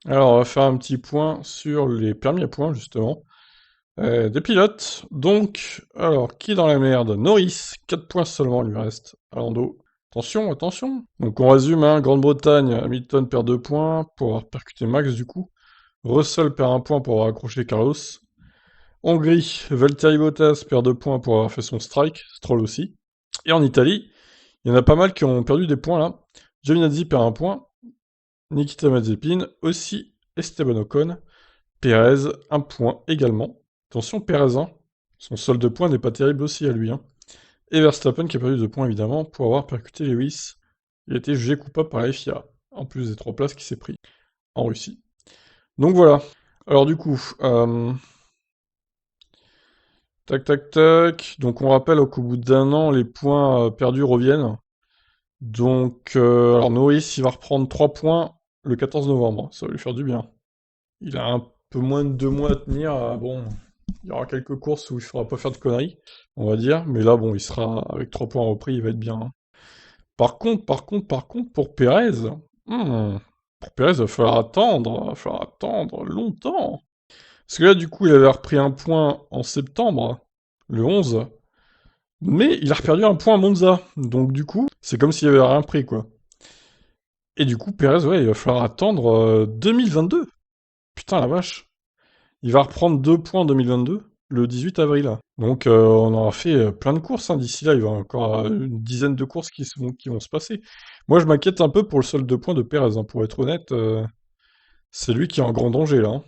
Alors, on va faire un petit point sur les permis à points, justement. Des pilotes. Donc, alors, qui est dans la merde? Norris, 4 points seulement lui reste. À Lando. Attention, attention. Donc, on résume, hein. Grande-Bretagne, Hamilton perd 2 points pour avoir percuté Max, du coup. Russell perd 1 point pour avoir accroché Carlos. Hongrie, Valtteri Bottas perd 2 points pour avoir fait son strike. Stroll aussi. Et en Italie, il y en a pas mal qui ont perdu des points, là. Giovinazzi perd 1 point. Nikita Mazepin aussi. Esteban Ocon. Pérez, 1 point également. Attention, Pérez, hein. Son solde de points n'est pas terrible aussi à lui, hein. Et Verstappen qui a perdu 2 points évidemment pour avoir percuté Lewis. Il a été jugé coupable par la FIA, en plus des 3 places qu'il s'est pris en Russie. Donc voilà. Alors du coup, tac tac tac. Donc on rappelle qu'au bout d'un an, les points perdus reviennent. Donc, alors Norris, il va reprendre 3 points le 14 novembre. Ça va lui faire du bien. Il a un peu moins de 2 mois à tenir. Bon, il y aura quelques courses où il ne faudra pas faire de conneries, on va dire. Mais là, bon, il sera avec 3 points repris, il va être bien, hein. Par contre, pour Pérez, hmm, pour Pérez, il va falloir attendre longtemps. Parce que là, du coup, il avait repris un point en septembre, le 11, mais il a reperdu un point à Monza. Donc, du coup, c'est comme s'il avait rien pris, quoi. Et du coup, Pérez, ouais, il va falloir attendre 2022. Putain, la vache. Il va reprendre 2 points en 2022, le 18 avril, là. Donc on aura fait plein de courses, hein. D'ici là, il va y avoir encore une dizaine de courses qui vont se passer. Moi, je m'inquiète un peu pour le solde de points de Pérez, hein, pour être honnête. C'est lui qui est en grand danger, là, hein.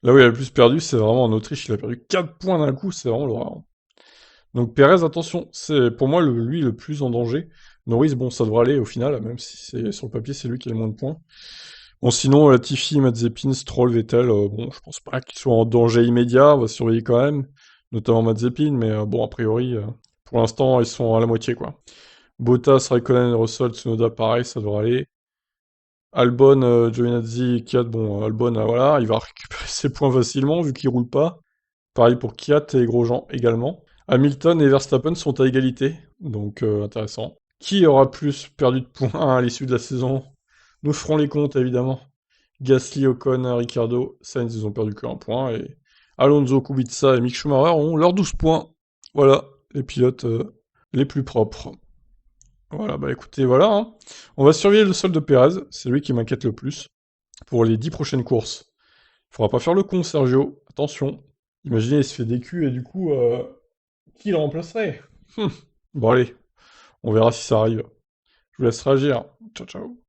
Là où il a le plus perdu, c'est vraiment en Autriche. Il a perdu 4 points d'un coup, c'est vraiment l'horreur, hein. Donc Pérez, attention, c'est pour moi lui le plus en danger. Norris, bon, ça devrait aller au final, même si c'est sur le papier, c'est lui qui a le moins de points. Bon, sinon, Latifi, Mazepin, Stroll, Vettel, bon, je pense pas qu'ils soient en danger immédiat, on va surveiller quand même, notamment Mazepin, mais bon, a priori, pour l'instant, ils sont à la moitié, quoi. Bottas, Raikkonen, Russell, Tsunoda, pareil, ça devrait aller. Albon, Giovinazzi, Kiat, bon, Albon, voilà, il va récupérer ses points facilement, vu qu'il roule pas. Pareil pour Kiat et Grosjean également. Hamilton et Verstappen sont à égalité, donc intéressant. Qui aura plus perdu de points à l'issue de la saison? Nous ferons les comptes, évidemment. Gasly, Ocon, Ricardo, Sainz, ils ont perdu que 1 point. Et Alonso, Kubica et Mick Schumacher ont leurs 12 points. Voilà, les pilotes les plus propres. Voilà, bah écoutez, voilà, hein. On va surveiller le solde de Perez, c'est lui qui m'inquiète le plus. Pour les 10 prochaines courses. Faudra pas faire le con, Sergio. Attention. Imaginez, il se fait des culs et du coup, qui le remplacerait? Bon allez, on verra si ça arrive. Je vous laisse réagir. Ciao, ciao.